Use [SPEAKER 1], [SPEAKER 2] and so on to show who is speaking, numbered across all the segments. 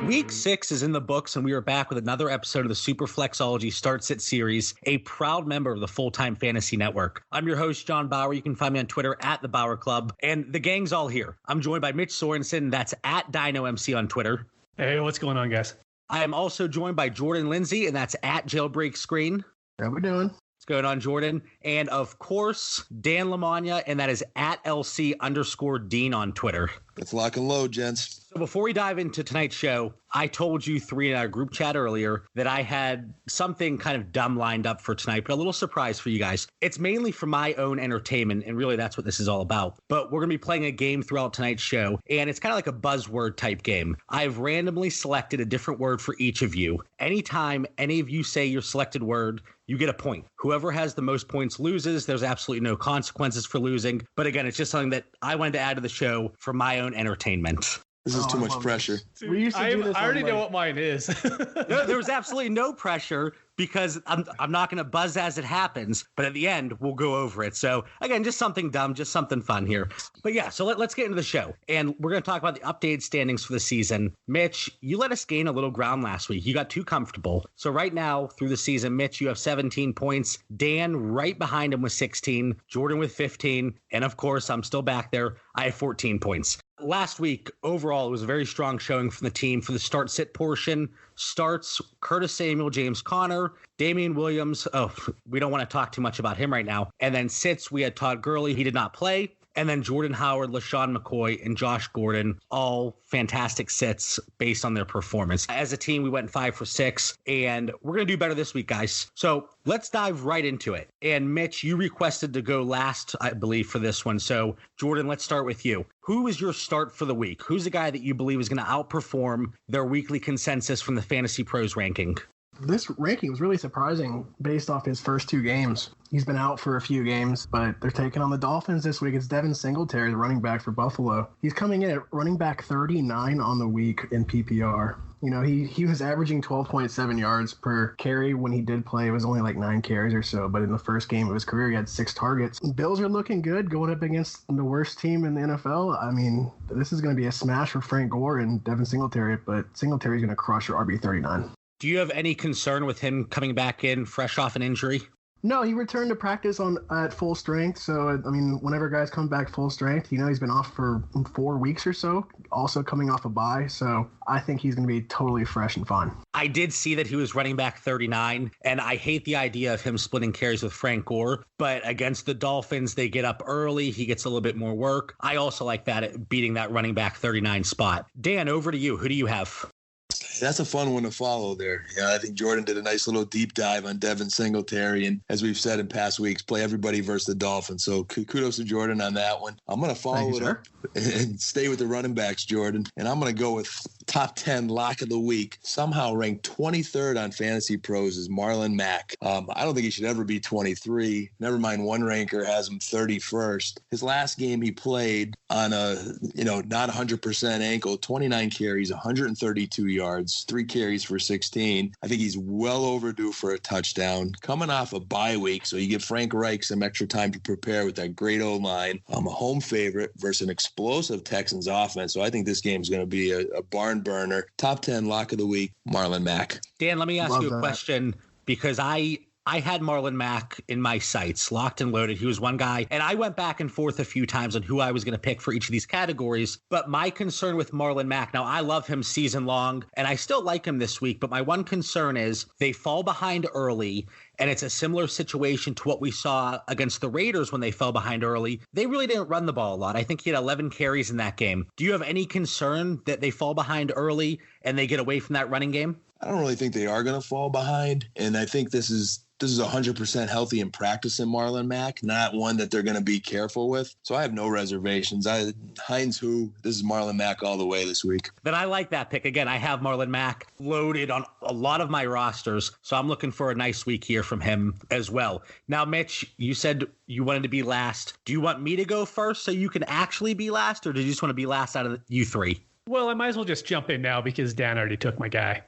[SPEAKER 1] Week 6 is in the books, and we are back with another episode of the Super Flexology Start Sit series, a proud member of the Full-Time Fantasy Network. I'm your host, John Bauer. You can find me on Twitter at The Bauer Club, and the gang's all here. I'm joined by Mitch Sorensen. That's at DinoMC on Twitter.
[SPEAKER 2] Hey, what's going on, guys?
[SPEAKER 1] I am also joined by Jordan Lindsay, and that's at Jailbreak Screen.
[SPEAKER 3] How we doing?
[SPEAKER 1] What's going on, Jordan? And of course, Dan Lamagna, and that is at LC_Dean on Twitter.
[SPEAKER 4] Let's lock and load, gents.
[SPEAKER 1] So before we dive into tonight's show, I told you three in our group chat earlier that I had something kind of dumb lined up for tonight, but a little surprise for you guys. It's mainly for my own entertainment, and really that's what this is all about. But we're going to be playing a game throughout tonight's show, and it's kind of like a buzzword type game. I've randomly selected a different word for each of you. Anytime any of you say your selected word, you get a point. Whoever has the most points loses. There's absolutely no consequences for losing. But again, it's just something that I wanted to add to the show for my own entertainment.
[SPEAKER 4] This is too much pressure.
[SPEAKER 2] Dude, I already know what mine is.
[SPEAKER 1] No, there was absolutely no pressure because I'm not going to buzz as it happens. But at the end, we'll go over it. So again, just something dumb, just something fun here. But yeah, so let's get into the show. And we're going to talk about the updated standings for the season. Mitch, you let us gain a little ground last week. You got too comfortable. So right now through the season, Mitch, you have 17 points. Dan right behind him with 16. Jordan with 15. And of course, I'm still back there. I have 14 points. Last week, overall, it was a very strong showing from the team for the start-sit portion. Starts, Curtis Samuel, James Conner, Damian Williams. Oh, we don't want to talk too much about him right now. And then sits, we had Todd Gurley. He did not play. And then Jordan Howard, LaShawn McCoy, and Josh Gordon, all fantastic sits based on their performance. As a team, we went 5 for 6, and we're going to do better this week, guys. So let's dive right into it. And Mitch, you requested to go last, I believe, for this one. So Jordan, let's start with you. Who is your start for the week? Who's the guy that you believe is going to outperform their weekly consensus from the Fantasy Pros ranking?
[SPEAKER 3] This ranking was really surprising based off his first 2 games. He's been out for a few games, but they're taking on the Dolphins this week. It's Devin Singletary, the running back for Buffalo. He's coming in at running back 39 on the week in PPR. You know, he was averaging 12.7 yards per carry when he did play. It was only like 9 carries or so, but in the first game of his career, he had 6 targets. Bills are looking good going up against the worst team in the NFL. I mean, this is going to be a smash for Frank Gore and Devin Singletary, but Singletary's going to crush your RB39.
[SPEAKER 1] Do you have any concern with him coming back in fresh off an injury?
[SPEAKER 3] No, he returned to practice at full strength. So, I mean, whenever guys come back full strength, you know, he's been off for 4 weeks or so, also coming off a bye. So I think he's going to be totally fresh and fun.
[SPEAKER 1] I did see that he was running back 39, and I hate the idea of him splitting carries with Frank Gore. But against the Dolphins, they get up early. He gets a little bit more work. I also like that at beating that running back 39 spot. Dan, over to you. Who do you have?
[SPEAKER 4] That's a fun one to follow there. Yeah, I think Jordan did a nice little deep dive on Devin Singletary. And as we've said in past weeks, play everybody versus the Dolphins. So kudos to Jordan on that one. I'm going to follow it up and stay with the running backs, Jordan. And I'm going to go with top 10 lock of the week. Somehow ranked 23rd on Fantasy Pros is Marlon Mack. I don't think he should ever be 23. Never mind, one ranker has him 31st. His last game he played on a, not 100% ankle, 29 carries, 132 yards, 3 carries for 16. I think he's well overdue for a touchdown. Coming off a bye week, so you give Frank Reich some extra time to prepare with that great O-line. I'm a home favorite versus an explosive Texans offense, so I think this game is going to be a barn burner. Top 10 lock of the week, Marlon Mack.
[SPEAKER 1] Dan, let me ask you a question, because I had Marlon Mack in my sights, locked and loaded. He was one guy, and I went back and forth a few times on who I was going to pick for each of these categories. But my concern with Marlon Mack, now I love him season long, and I still like him this week, but my one concern is they fall behind early, and it's a similar situation to what we saw against the Raiders when they fell behind early. They really didn't run the ball a lot. I think he had 11 carries in that game. Do you have any concern that they fall behind early and they get away from that running game?
[SPEAKER 4] I don't really think they are going to fall behind, and I think this is 100% healthy in practice in Marlon Mack, not one that they're going to be careful with. So I have no reservations. Heinz who? This is Marlon Mack all the way this week.
[SPEAKER 1] Then I like that pick. Again, I have Marlon Mack loaded on a lot of my rosters, so I'm looking for a nice week here from him as well. Now, Mitch, you said you wanted to be last. Do you want me to go first so you can actually be last, or do you just want to be last out of you three?
[SPEAKER 2] Well, I might as well just jump in now because Dan already took my guy.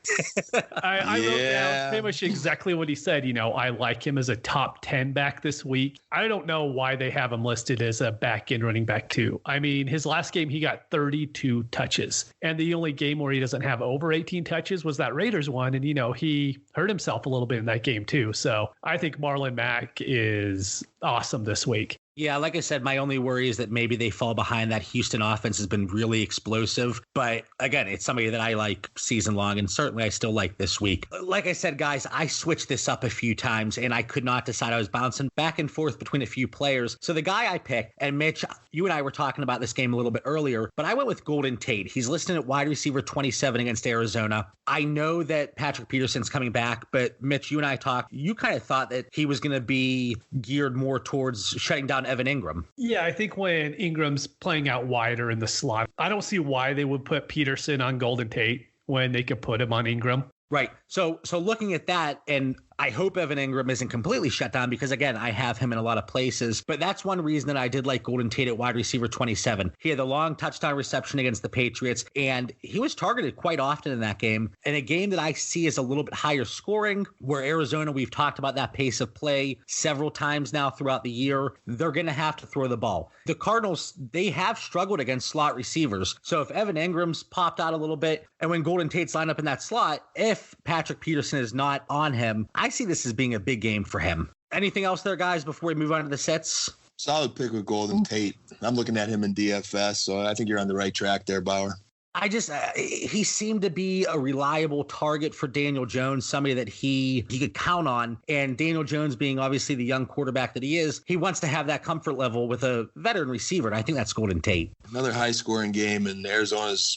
[SPEAKER 2] I wrote down pretty much exactly what he said. I like him as a top 10 back this week. I don't know why they have him listed as a back end running back 2. I mean, his last game, he got 32 touches. And the only game where he doesn't have over 18 touches was that Raiders one. And, he hurt himself a little bit in that game too. So I think Marlon Mack is awesome this week.
[SPEAKER 1] Yeah, like I said, my only worry is that maybe they fall behind. That Houston offense has been really explosive. But again, it's somebody that I like season long, and certainly I still like this week. Like I said, guys, I switched this up a few times, and I could not decide. I was bouncing back and forth between a few players. So the guy I picked, and Mitch, you and I were talking about this game a little bit earlier, but I went with Golden Tate. He's listed at wide receiver 27 against Arizona. I know that Patrick Peterson's coming back, but Mitch, you and I talked, you kind of thought that he was going to be geared more towards shutting down Evan Ingram.
[SPEAKER 2] Yeah, I think when Ingram's playing out wider in the slot, I don't see why they would put Peterson on Golden Tate when they could put him on Ingram.
[SPEAKER 1] Right. So looking at that, and I hope Evan Ingram isn't completely shut down because, again, I have him in a lot of places. But that's one reason that I did like Golden Tate at wide receiver 27. He had the long touchdown reception against the Patriots, and he was targeted quite often in that game. In a game that I see as a little bit higher scoring, where Arizona, we've talked about that pace of play several times now throughout the year, they're going to have to throw the ball. The Cardinals, they have struggled against slot receivers. So if Evan Ingram's popped out a little bit, and when Golden Tate's lined up in that slot, if Patrick Peterson is not on him, I see this as being a big game for him. Anything else there, guys, before we move on to the sets?
[SPEAKER 4] Solid pick with Golden Tate. I'm looking at him in DFS, so I think you're on the right track there, Bauer.
[SPEAKER 1] I just, he seemed to be a reliable target for Daniel Jones, somebody that he could count on. And Daniel Jones being obviously the young quarterback that he is, he wants to have that comfort level with a veteran receiver. And I think that's Golden Tate.
[SPEAKER 4] Another high scoring game, and Arizona's,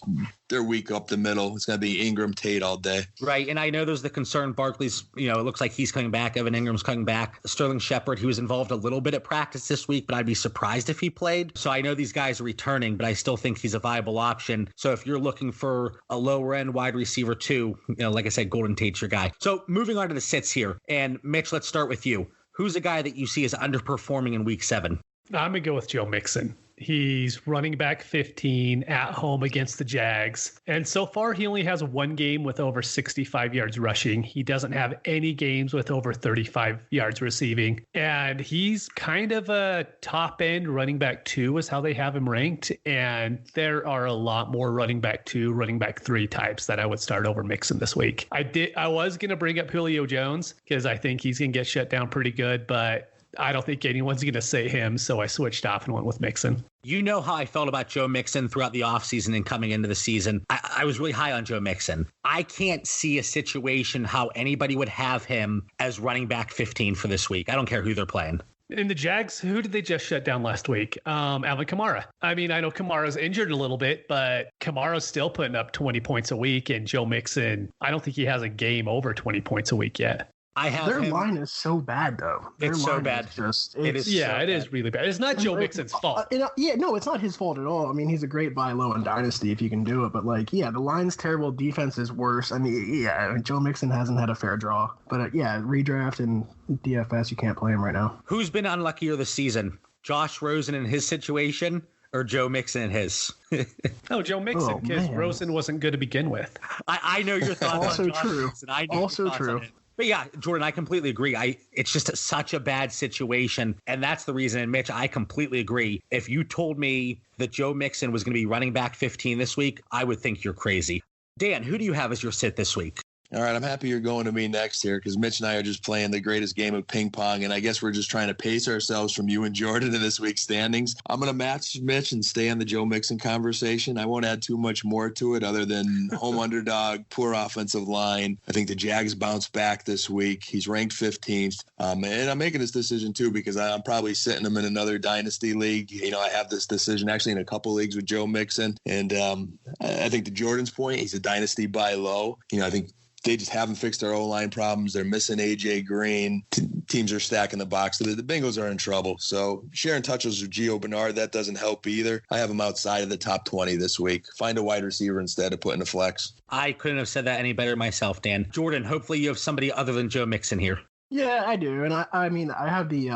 [SPEAKER 4] they're weak up the middle. It's going to be Ingram Tate all day.
[SPEAKER 1] Right. And I know there's the concern. Barkley's, it looks like he's coming back. Evan Ingram's coming back. Sterling Shepard, he was involved a little bit at practice this week, but I'd be surprised if he played. So I know these guys are returning, but I still think he's a viable option. So if you're looking for a lower end wide receiver too, like I said, Golden Tate's your guy. So moving on to the sits here. And Mitch, let's start with you. Who's a guy that you see as underperforming in week 7?
[SPEAKER 2] I'm going to go with Joe Mixon. He's running back 15 at home against the Jags. And so far, he only has one game with over 65 yards rushing. He doesn't have any games with over 35 yards receiving. And he's kind of a top end running back 2 is how they have him ranked. And there are a lot more running back 2, running back 3 types that I would start over Mixon this week. I was going to bring up Julio Jones because I think he's going to get shut down pretty good, but I don't think anyone's going to say him, so I switched off and went with Mixon.
[SPEAKER 1] You know how I felt about Joe Mixon throughout the offseason and coming into the season. I was really high on Joe Mixon. I can't see a situation how anybody would have him as running back 15 for this week. I don't care who they're playing.
[SPEAKER 2] In the Jags, who did they just shut down last week? Alvin Kamara. I mean, I know Kamara's injured a little bit, but Kamara's still putting up 20 points a week, and Joe Mixon, I don't think he has a game over 20 points a week yet.
[SPEAKER 3] Their line is so bad, though.
[SPEAKER 1] It's so bad.
[SPEAKER 2] It is really bad. It's not Joe Mixon's fault.
[SPEAKER 3] No, it's not his fault at all. I mean, he's a great buy low in Dynasty if you can do it. But, the line's terrible. Defense is worse. I mean, Joe Mixon hasn't had a fair draw. But, redraft and DFS, you can't play him right now.
[SPEAKER 1] Who's been unluckier this season? Josh Rosen in his situation or Joe Mixon in his?
[SPEAKER 2] No, Joe Mixon, because Rosen wasn't good to begin with.
[SPEAKER 1] I know your thoughts on Josh Mixon.
[SPEAKER 3] Also true.
[SPEAKER 1] But yeah, Jordan, I completely agree. It's just such a bad situation. And that's the reason, and Mitch, I completely agree. If you told me that Joe Mixon was going to be running back 15 this week, I would think you're crazy. Dan, who do you have as your sit this week?
[SPEAKER 4] All right, I'm happy you're going to me next here because Mitch and I are just playing the greatest game of ping pong, and I guess we're just trying to pace ourselves from you and Jordan in this week's standings. I'm going to match Mitch and stay on the Joe Mixon conversation. I won't add too much more to it other than home underdog, poor offensive line. I think the Jags bounce back this week. He's ranked 15th, and I'm making this decision too because I'm probably sitting him in another dynasty league. I have this decision actually in a couple leagues with Joe Mixon, and I think to Jordan's point, he's a dynasty buy low. I think they just haven't fixed their O-line problems. They're missing A.J. Green. Teams are stacking the box. The Bengals are in trouble. So sharing touches with Gio Bernard, that doesn't help either. I have him outside of the top 20 this week. Find a wide receiver instead of putting a flex.
[SPEAKER 1] I couldn't have said that any better myself, Dan. Jordan, hopefully you have somebody other than Joe Mixon here.
[SPEAKER 3] Yeah, I do. And I mean, I have the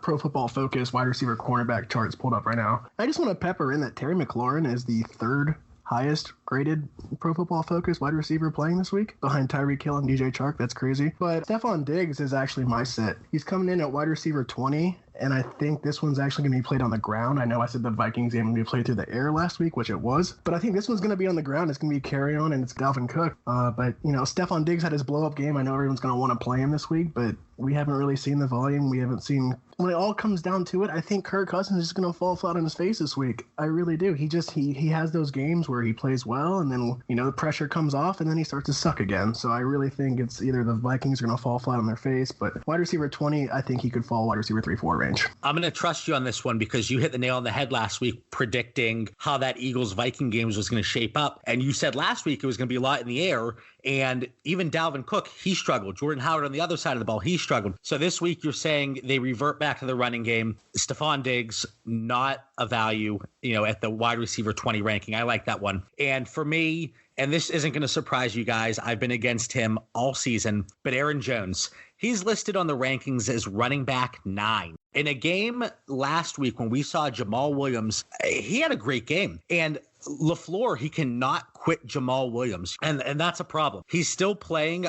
[SPEAKER 3] Pro Football Focus wide receiver cornerback charts pulled up right now. I just want to pepper in that Terry McLaurin is the third highest graded Pro Football Focus wide receiver playing this week behind Tyreek Hill and DJ Chark. That's crazy. But Stephon Diggs is actually my sit. He's coming in at wide receiver 20. And I think this one's actually going to be played on the ground. I know I said the Vikings game would be played through the air last week, which it was. But I think this one's going to be on the ground. It's going to be carry on, and it's Dalvin Cook. But, Stephon Diggs had his blow-up game. I know everyone's going to want to play him this week, but we haven't really seen the volume. We haven't seen... When it all comes down to it, I think Kirk Cousins is just going to fall flat on his face this week. I really do. He has those games where he plays well, and then, the pressure comes off, and then he starts to suck again. So I really think it's either the Vikings are going to fall flat on their face, but wide receiver 20, I think he could fall wide receiver 3-4 range.
[SPEAKER 1] I'm going to trust you on this one because you hit the nail on the head last week predicting how that Eagles-Viking games was going to shape up. And you said last week it was going to be a lot in the air. And even Dalvin Cook, he struggled. Jordan Howard on the other side of the ball, he struggled. So this week you're saying they revert back to the running game. Stephon Diggs, not a value, at the wide receiver 20 ranking. I like that one. And for me, and this isn't going to surprise you guys, I've been against him all season, but Aaron Jones, he's listed on the rankings as running back 9. In a game last week when we saw Jamal Williams, he had a great game. And LaFleur, he cannot quit Jamal Williams. And that's a problem. He's still playing,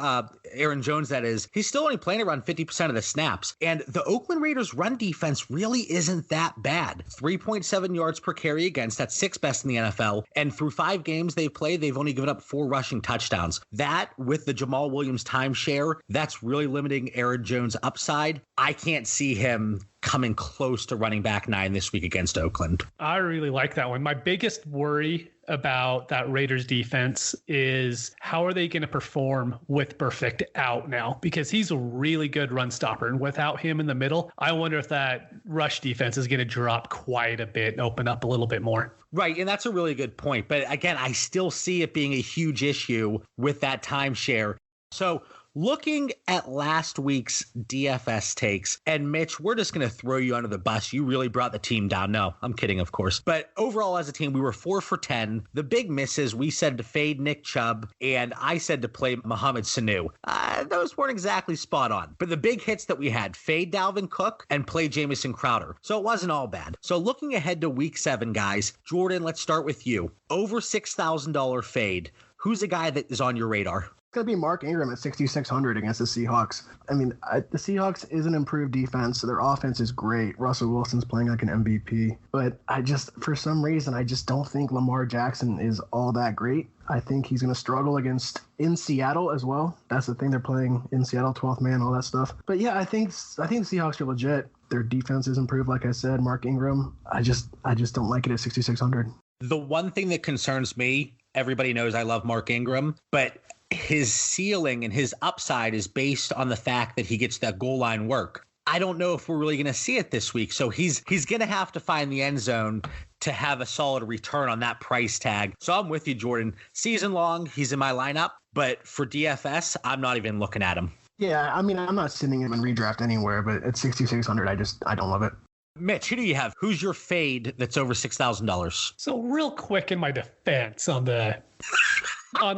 [SPEAKER 1] Aaron Jones, that is, he's still only playing around 50% of the snaps. And the Oakland Raiders run defense really isn't that bad. 3.7 yards per carry against, that's 6th best in the NFL. And through 5 games they've played, they've only given up 4 rushing touchdowns. That, with the Jamal Williams timeshare, that's really limiting Aaron Jones' upside. I can't see him coming close to running back 9 this week against Oakland.
[SPEAKER 2] I really like that one. My biggest worry about that Raiders defense is how are they going to perform with Burfict out now? Because he's a really good run stopper. And without him in the middle, I wonder if that rush defense is going to drop quite a bit and open up a little bit more.
[SPEAKER 1] Right. And that's a really good point. But again, I still see it being a huge issue with that timeshare. So looking at last week's DFS takes, and Mitch, we're just going to throw you under the bus. You really brought the team down. No, I'm kidding, of course. But overall, as a team, we were 4 for 10. The big misses, we said to fade Nick Chubb, and I said to play Mohamed Sanu. Those weren't exactly spot on. But the big hits that we had, fade Dalvin Cook and play Jamison Crowder. So it wasn't all bad. So looking ahead to week 7, guys, Jordan, let's start with you. Over $6,000 fade. Who's a guy that is on your radar?
[SPEAKER 3] It's going to be Mark Ingram at 6,600 against the Seahawks. I mean, the Seahawks is an improved defense. So their offense is great. Russell Wilson's playing like an MVP. But for some reason, I just don't think Lamar Jackson is all that great. I think he's going to struggle in Seattle as well. That's the thing. They're playing in Seattle, 12th man, all that stuff. But yeah, I think the Seahawks are legit. Their defense is improved, like I said. Mark Ingram, I just don't like it at 6,600.
[SPEAKER 1] The one thing that concerns me, everybody knows I love Mark Ingram, but his ceiling and his upside is based on the fact that he gets that goal line work. I don't know if we're really going to see it this week. So he's going to have to find the end zone to have a solid return on that price tag. So I'm with you, Jordan. Season long, he's in my lineup. But for DFS, I'm not even looking at him.
[SPEAKER 3] Yeah, I mean, I'm not sending him in redraft anywhere, but at 6,600, I don't love it.
[SPEAKER 1] Mitch, who do you have? Who's your fade that's over $6,000?
[SPEAKER 2] So real quick in my defense on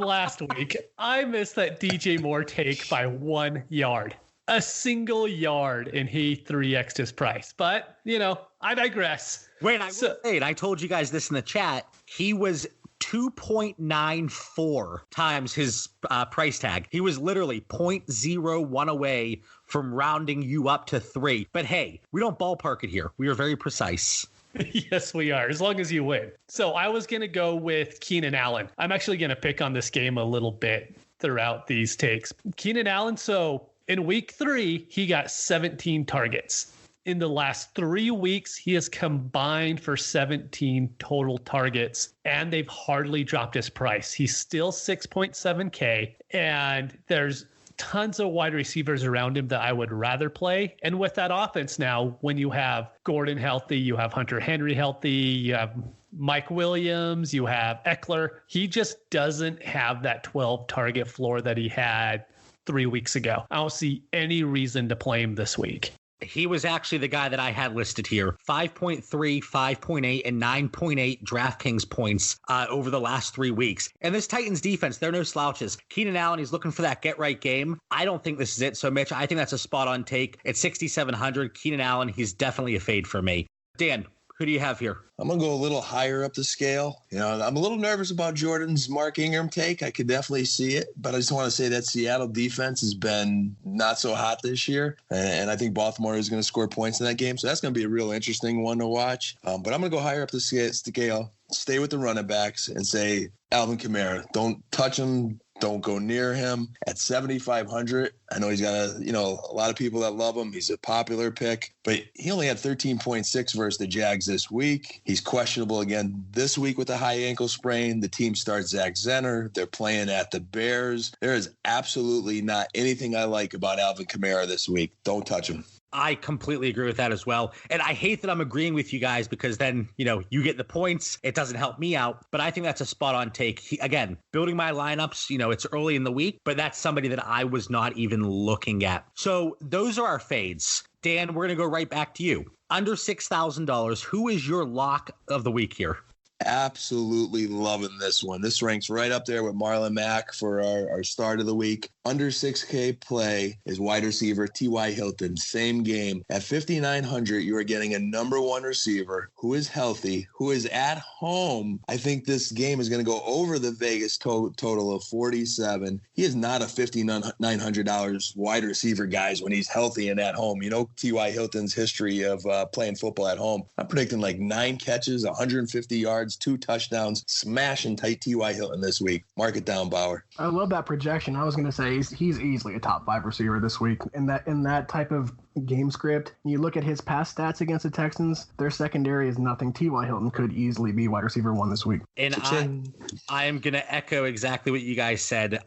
[SPEAKER 2] last week, I missed that DJ Moore take by 1 yard. A single yard, and he 3x'd his price. But, I digress.
[SPEAKER 1] Wait, I told you guys this in the chat. He was 2.94 times his price tag. He was literally 0.01 away from rounding you up to 3. But hey, we don't ballpark it here. We are very precise.
[SPEAKER 2] Yes, we are, as long as you win. So I was going to go with Keenan Allen. I'm actually going to pick on this game a little bit throughout these takes. Keenan Allen, so in week 3, he got 17 targets. In the last 3 weeks, he has combined for 17 total targets, and they've hardly dropped his price. He's still 6.7K, and there's tons of wide receivers around him that I would rather play. And with that offense now, when you have Gordon healthy, you have Hunter Henry healthy, you have Mike Williams, you have Eckler, he just doesn't have that 12 target floor that he had 3 weeks ago. I don't see any reason to play him this week.
[SPEAKER 1] He was actually the guy that I had listed here. 5.3, 5.8, and 9.8 DraftKings points over the last 3 weeks. And this Titans defense, they're no slouches. Keenan Allen, he's looking for that get-right game. I don't think this is it. So, Mitch, I think that's a spot-on take. At 6,700, Keenan Allen, he's definitely a fade for me. Dan, Who do you have here?
[SPEAKER 4] I'm going to go a little higher up the scale. I'm a little nervous about Jordan's Mark Ingram take. I could definitely see it, but I just want to say that Seattle defense has been not so hot this year, and I think Baltimore is going to score points in that game, so that's going to be a real interesting one to watch. But I'm going to go higher up the scale, stay with the running backs, and say Alvin Kamara. Don't touch him. Don't go near him at 7,500. I know he's got a lot of people that love him. He's a popular pick, but he only had 13.6 versus the Jags this week. He's questionable again this week with a high ankle sprain. The team starts Zach Zenner. They're playing at the Bears. There is absolutely not anything I like about Alvin Kamara this week. Don't touch him.
[SPEAKER 1] I completely agree with that as well. And I hate that I'm agreeing with you guys because then, you get the points. It doesn't help me out. But I think that's a spot on take. Again, building my lineups, it's early in the week, but that's somebody that I was not even looking at. So those are our fades. Dan, we're going to go right back to you. Under $6,000, who is your lock of the week here?
[SPEAKER 4] Absolutely loving this one. This ranks right up there with Marlon Mack for our start of the week. Under 6K play is wide receiver T.Y. Hilton. Same game. At 5,900, you are getting a number one receiver who is healthy, who is at home. I think this game is going to go over the Vegas total of 47. He is not a $5,900 wide receiver, guys, when he's healthy and at home. T.Y. Hilton's history of playing football at home. I'm predicting like 9 catches, 150 yards, 2 touchdowns, smashing tight T.Y. Hilton this week. Mark it down, Bauer.
[SPEAKER 3] I love that projection. I was going to say he's easily a top 5 receiver this week. In that type of game script, you look at his past stats against the Texans, their secondary is nothing. T.Y. Hilton could easily be wide receiver 1 this week.
[SPEAKER 1] And I am going to echo exactly what you guys said.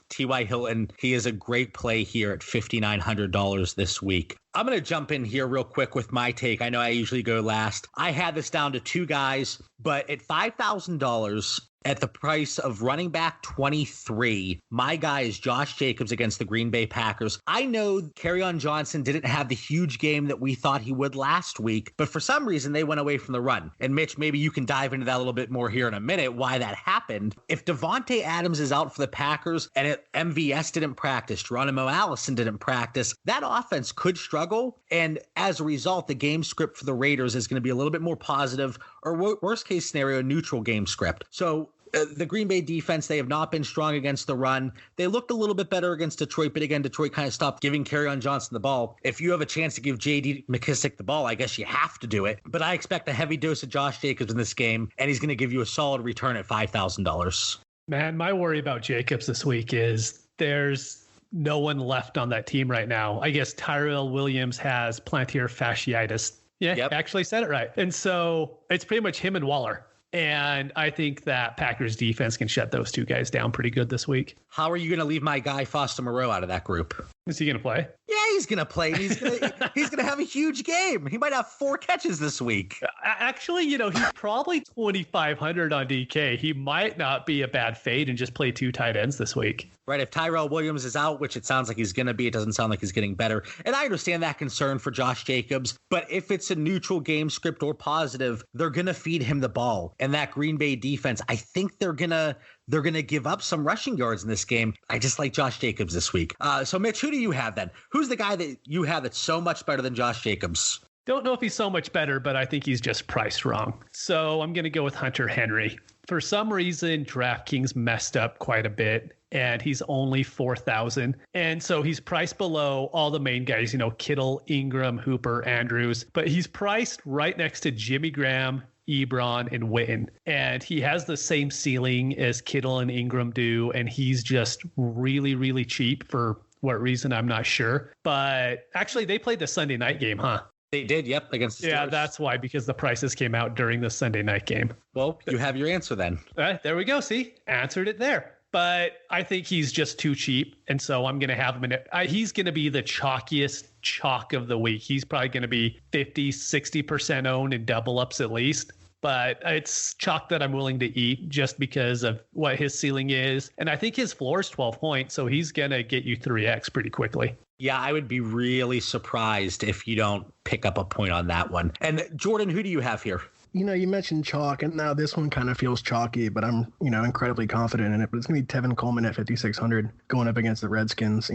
[SPEAKER 1] T.Y. Hilton, he is a great play here at $5,900 this week. I'm going to jump in here real quick with my take. I know I usually go last. I had this down to 2 guys, but at $5,000 at the price of running back 23, my guy is Josh Jacobs against the Green Bay Packers. I know Kerryon Johnson didn't have the huge game that we thought he would last week, but for some reason they went away from the run. And Mitch, maybe you can dive into that a little bit more here in a minute, why that happened. If Devontae Adams is out for the Packers and MVS didn't practice, Geronimo Allison didn't practice, that offense could struggle. And as a result, the game script for the Raiders is going to be a little bit more positive, or worst case scenario, neutral game script. So the Green Bay defense, they have not been strong against the run. They looked a little bit better against Detroit, but again, Detroit kind of stopped giving Kerryon Johnson the ball. If you have a chance to give J.D. McKissick the ball, I guess you have to do it. But I expect a heavy dose of Josh Jacobs in this game, and he's going to give you a solid return at $5,000.
[SPEAKER 2] Man, my worry about Jacobs this week is there's no one left on that team right now. I guess Tyrell Williams has plantar fasciitis. Yeah, yep. Actually said it right. And so it's pretty much him and Waller. And I think that Packers defense can shut those 2 guys down pretty good this week.
[SPEAKER 1] How are you going to leave my guy Foster Moreau out of that group?
[SPEAKER 2] Is he going to play?
[SPEAKER 1] Yeah, he's going to play. He's going to have a huge game. He might have 4 catches this week.
[SPEAKER 2] Actually, he's probably 2,500 on DK. He might not be a bad fade and just play 2 tight ends this week.
[SPEAKER 1] Right. If Tyrell Williams is out, which it sounds like he's going to be, it doesn't sound like he's getting better. And I understand that concern for Josh Jacobs. But if it's a neutral game script or positive, they're going to feed him the ball. And that Green Bay defense, I think they're going to give up some rushing yards in this game. I just like Josh Jacobs this week. So, Mitch, who do you have then? Who's the guy that you have that's so much better than Josh Jacobs?
[SPEAKER 2] Don't know if he's so much better, but I think he's just priced wrong. So I'm going to go with Hunter Henry. For some reason, DraftKings messed up quite a bit, and he's only 4,000. And so he's priced below all the main guys, Kittle, Ingram, Hooper, Andrews. But he's priced right next to Jimmy Graham, Ebron, and Witten. And he has the same ceiling as Kittle and Ingram do, and he's just really, really cheap for what reason, I'm not sure. But actually, they played the Sunday night game, huh?
[SPEAKER 1] They did, yep, against the Steelers.
[SPEAKER 2] Yeah, that's why, because the prices came out during the Sunday night game.
[SPEAKER 1] Well, you have your answer then.
[SPEAKER 2] There we go. See, answered it there. But I think he's just too cheap, and so I'm going to have him in it. He's going to be the chalkiest chalk of the week. He's probably going to be 50, 60% owned in double ups at least. But it's chalk that I'm willing to eat just because of what his ceiling is. And I think his floor is 12 points, so he's going to get you 3x pretty quickly.
[SPEAKER 1] Yeah, I would be really surprised if you don't pick up a point on that one. And Jordan, who do you have here?
[SPEAKER 3] You mentioned chalk, and now this one kind of feels chalky, but I'm, incredibly confident in it. But it's going to be Tevin Coleman at 5,600 going up against the Redskins.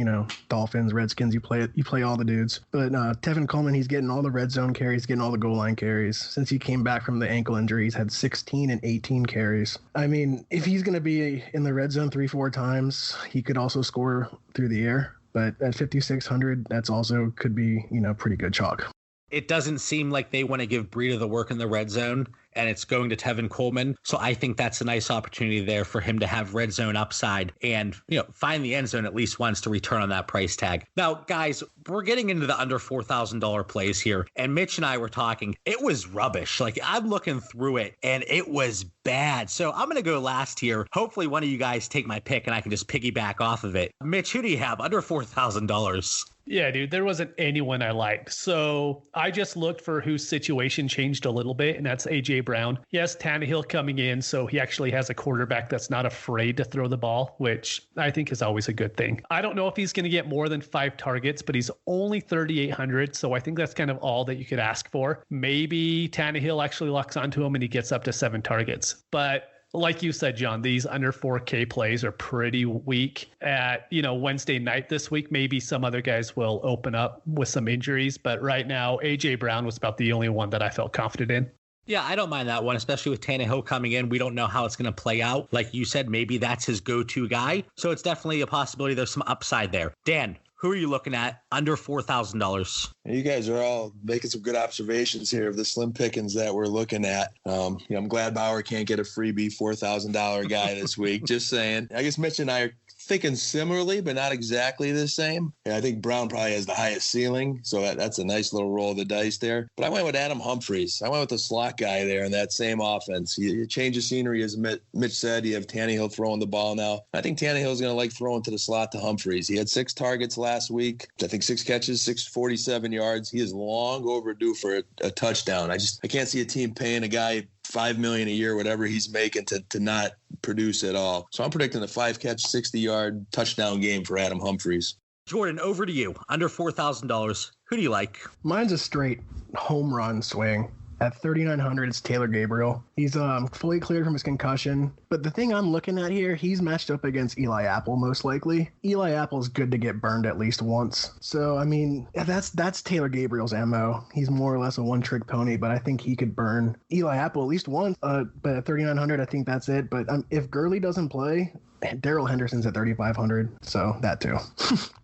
[SPEAKER 3] Dolphins, Redskins, you play all the dudes. But Tevin Coleman, he's getting all the red zone carries, getting all the goal line carries. Since he came back from the ankle injury, he's had 16 and 18 carries. I mean, if he's going to be in the red zone 3-4 times, he could also score through the air. But at 5,600, that's also could be, pretty good chalk.
[SPEAKER 1] It doesn't seem like they want to give Breida the work in the red zone, and it's going to Tevin Coleman. So I think that's a nice opportunity there for him to have red zone upside and, find the end zone at least once to return on that price tag. Now, guys, we're getting into the under $4,000 plays here, and Mitch and I were talking. It was rubbish. Like, I'm looking through it, and it was bad. So I'm going to go last here. Hopefully one of you guys take my pick, and I can just piggyback off of it. Mitch, who do you have under $4,000?
[SPEAKER 2] Yeah, dude, there wasn't anyone I liked. So I just looked for whose situation changed a little bit, and that's A.J. Brown. Yes, Tannehill coming in, so he actually has a quarterback that's not afraid to throw the ball, which I think is always a good thing. I don't know if he's going to get more than 5 targets, but he's only 3,800, so I think that's kind of all that you could ask for. Maybe Tannehill actually locks onto him and he gets up to 7 targets. But like you said, John, these under 4K plays are pretty weak at, Wednesday night this week. Maybe some other guys will open up with some injuries, but right now, A.J. Brown was about the only one that I felt confident in.
[SPEAKER 1] Yeah, I don't mind that one, especially with Tannehill coming in. We don't know how it's going to play out. Like you said, maybe that's his go-to guy. So it's definitely a possibility there's some upside there. Dan, who are you looking at under $4,000?
[SPEAKER 4] You guys are all making some good observations here of the slim pickings that we're looking at. I'm glad Bauer can't get a freebie $4,000 guy this week. Just saying. I guess Mitch and I are thinking similarly, but not exactly the same. I think Brown probably has the highest ceiling, so that's a nice little roll of the dice there. But I went with Adam Humphries. I went with the slot guy there in that same offense. You change the scenery, as Mitch said. You have Tannehill throwing the ball now. I think Tannehill's going to like throwing to the slot to Humphries. He had 6 targets last week. I think 6 catches, 647 yards. He is long overdue for a touchdown. I can't see a team paying a guy $5 million a year, whatever he's making, to not produce at all. So I'm predicting a 5-catch, 60-yard touchdown game for Adam Humphries.
[SPEAKER 1] Jordan, over to you. Under $4,000. Who do you like?
[SPEAKER 3] Mine's a straight home run swing. At 3,900, it's Taylor Gabriel. He's fully cleared from his concussion. But the thing I'm looking at here, he's matched up against Eli Apple most likely. Eli Apple's good to get burned at least once. So, I mean, that's Taylor Gabriel's MO. He's more or less a one-trick pony, but I think he could burn Eli Apple at least once. But at 3,900, I think that's it. But if Gurley doesn't play, Darrell Henderson's at 3,500, so that too.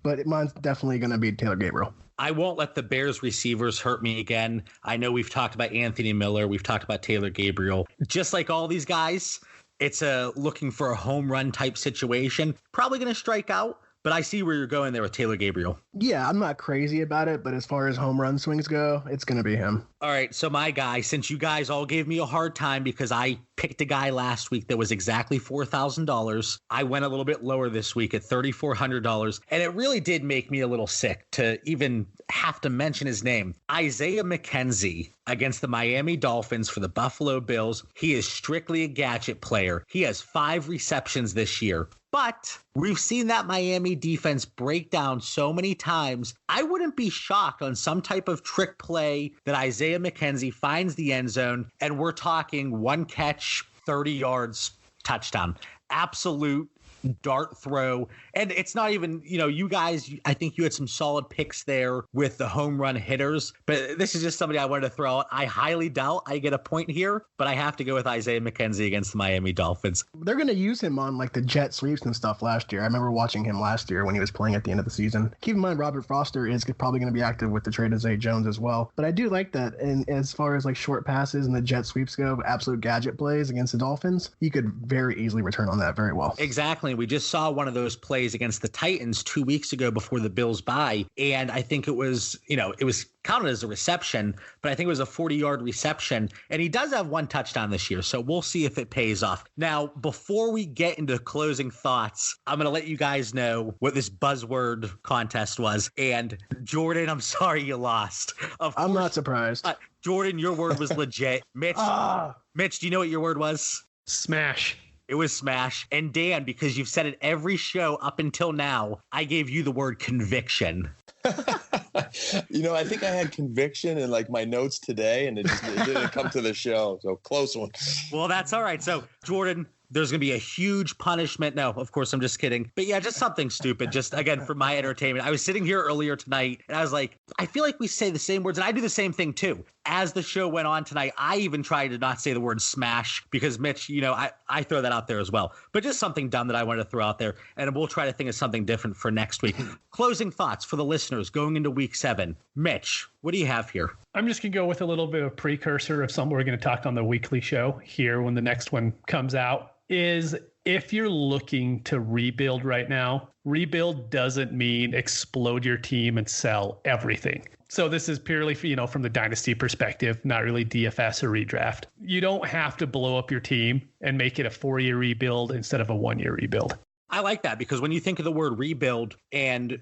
[SPEAKER 3] But mine's definitely going to be Taylor Gabriel.
[SPEAKER 1] I won't let the Bears receivers hurt me again. I know we've talked about Anthony Miller. We've talked about Taylor Gabriel. Just like all these guys, it's a looking for a home run type situation. Probably going to strike out, but I see where you're going there with Taylor Gabriel.
[SPEAKER 3] Yeah, I'm not crazy about it, but as far as home run swings go, it's going to be him.
[SPEAKER 1] All right, so my guy, since you guys all gave me a hard time because I picked a guy last week that was exactly $4,000, I went a little bit lower this week at $3,400, and it really did make me a little sick to even have to mention his name. Isaiah McKenzie against the Miami Dolphins for the Buffalo Bills. He is strictly a gadget player. He has 5 receptions this year. But we've seen that Miami defense break down so many times. I wouldn't be shocked on some type of trick play that Isaiah McKenzie finds the end zone, and we're talking 1 catch, 30 yards, touchdown. Absolute dart throw. And it's not even, you guys, I think you had some solid picks there with the home run hitters, but this is just somebody I wanted to throw out. I highly doubt I get a point here, but I have to go with Isaiah McKenzie against the Miami Dolphins.
[SPEAKER 3] They're going to use him on like the jet sweeps and stuff last year. I remember watching him last year when he was playing at the end of the season. Keep in mind, Robert Foster is probably going to be active with the trade of Zay Jones as well. But I do like that. And as far as like short passes and the jet sweeps go, absolute gadget plays against the Dolphins, you could very easily return on that very well.
[SPEAKER 1] Exactly. We just saw one of those plays against the Titans 2 weeks ago before the Bills bye. And I think it was counted as a reception, but I think it was a 40-yard reception. And he does have 1 touchdown this year, so we'll see if it pays off. Now, before we get into closing thoughts, I'm going to let you guys know what this buzzword contest was. And Jordan, I'm sorry you lost.
[SPEAKER 3] I'm not surprised.
[SPEAKER 1] Jordan, your word was legit. Mitch, do you know what your word was?
[SPEAKER 2] Smash.
[SPEAKER 1] It was smash. And Dan, because you've said it every show up until now, I gave you the word conviction.
[SPEAKER 4] I think I had conviction in like my notes today, and it didn't come to the show. So close one.
[SPEAKER 1] Well, that's all right. So, Jordan, there's going to be a huge punishment. No, of course, I'm just kidding. But yeah, just something stupid. Just, again, for my entertainment. I was sitting here earlier tonight, and I was like, I feel like we say the same words, and I do the same thing, too. As the show went on tonight, I even tried to not say the word smash because, Mitch, I throw that out there as well. But just something dumb that I wanted to throw out there, and we'll try to think of something different for next week. Closing thoughts for the listeners going into week 7. Mitch, what do you have here?
[SPEAKER 2] I'm just going to go with a little bit of precursor of something we're going to talk on the weekly show here when the next one comes out. Is if you're looking to rebuild right now, rebuild doesn't mean explode your team and sell everything. So this is purely, from the dynasty perspective, not really DFS or redraft. You don't have to blow up your team and make it a 4-year rebuild instead of a 1-year rebuild.
[SPEAKER 1] I like that because when you think of the word rebuild and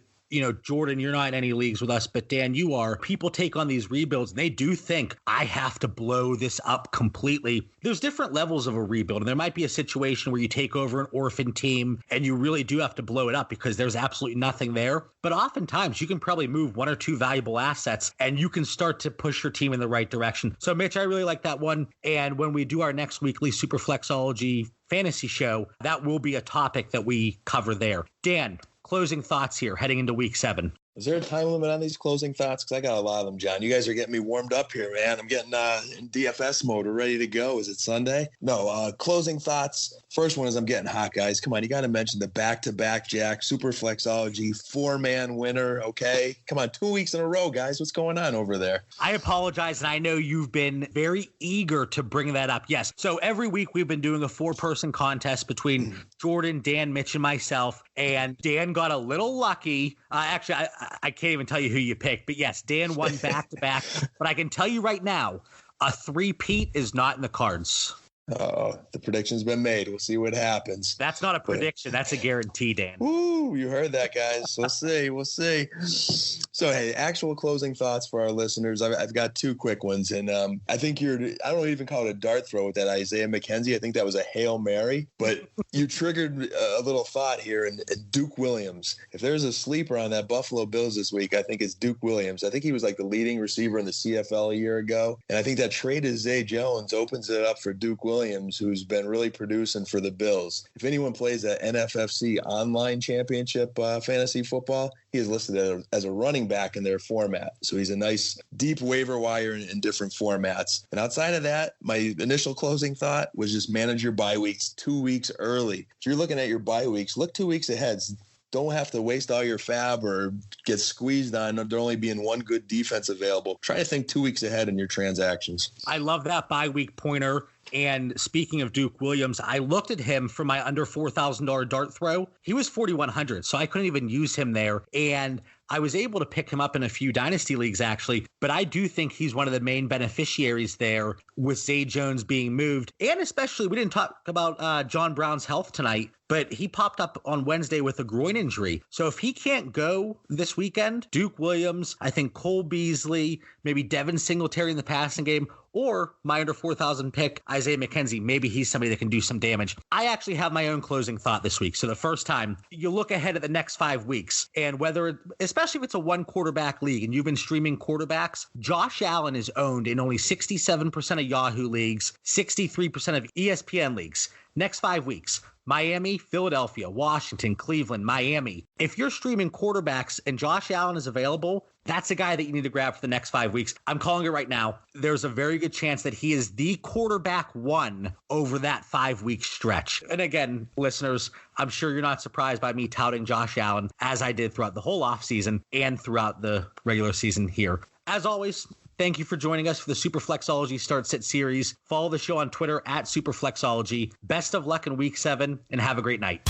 [SPEAKER 1] Jordan, you're not in any leagues with us, but Dan, you are. People take on these rebuilds and they do think I have to blow this up completely. There's different levels of a rebuild. And there might be a situation where you take over an orphan team and you really do have to blow it up because there's absolutely nothing there. But oftentimes you can probably move 1 or 2 valuable assets and you can start to push your team in the right direction. So Mitch, I really like that one. And when we do our next weekly Superflexology fantasy show, that will be a topic that we cover there. Dan, closing thoughts here heading into week 7.
[SPEAKER 4] Is there a time limit on these closing thoughts? Because I got a lot of them, John. You guys are getting me warmed up here, man. I'm getting in DFS mode. We're ready to go. Is it Sunday? No, closing thoughts. First one is I'm getting hot, guys. Come on, you got to mention the back-to-back Jack Superflexology 4-man winner, okay? Come on, 2 weeks in a row, guys. What's going on over there?
[SPEAKER 1] I apologize, and I know you've been very eager to bring that up. Yes, so every week we've been doing a 4-person contest between Jordan, Dan, Mitch, and myself, and Dan got a little lucky. Actually, I can't even tell you who you picked, but yes, Dan won back-to-back. But I can tell you right now, a 3-peat is not in the cards.
[SPEAKER 4] Oh, the prediction's been made. We'll see what happens.
[SPEAKER 1] That's not a prediction. That's a guarantee, Dan.
[SPEAKER 4] Woo, you heard that, guys. We'll see. We'll see. So, hey, actual closing thoughts for our listeners. I've got 2 quick ones. And I think I don't even call it a dart throw with that Isaiah McKenzie. I think that was a Hail Mary. But you triggered a little thought here. And Duke Williams. If there's a sleeper on that Buffalo Bills this week, I think it's Duke Williams. I think he was like the leading receiver in the CFL a year ago. And I think that trade of Zay Jones opens it up for Duke Williams, who's been really producing for the Bills. If anyone plays that NFFC online championship fantasy football, he is listed as a running back in their format. So he's a nice deep waiver wire in different formats. And outside of that, my initial closing thought was just manage your bye weeks 2 weeks early. If you're looking at your bye weeks, look 2 weeks ahead. Don't have to waste all your fab or get squeezed on there only being one good defense available. Try to think 2 weeks ahead in your transactions.
[SPEAKER 1] I love that bye week pointer. And speaking of Duke Williams, I looked at him for my under $4,000 dart throw. He was 4,100, so I couldn't even use him there. And I was able to pick him up in a few dynasty leagues, actually. But I do think he's one of the main beneficiaries there with Zay Jones being moved. And especially, we didn't talk about John Brown's health tonight, but he popped up on Wednesday with a groin injury. So if he can't go this weekend, Duke Williams, I think Cole Beasley, maybe Devin Singletary in the passing game, or my under 4,000 pick, Isaiah McKenzie. Maybe he's somebody that can do some damage. I actually have my own closing thought this week. So the first time you look ahead at the next 5 weeks, and whether, especially if it's a 1-quarterback league and you've been streaming quarterbacks, Josh Allen is owned in only 67% of Yahoo leagues, 63% of ESPN leagues. Next 5 weeks, Miami, Philadelphia, Washington, Cleveland, Miami. If you're streaming quarterbacks and Josh Allen is available, that's a guy that you need to grab for the next 5 weeks. I'm calling it right now. There's a very good chance that he is the quarterback 1 over that 5-week stretch. And again, listeners, I'm sure you're not surprised by me touting Josh Allen as I did throughout the whole offseason and throughout the regular season here. As always, thank you for joining us for the Superflexology Start Sit series. Follow the show on Twitter at Superflexology. Best of luck in week 7 and have a great night.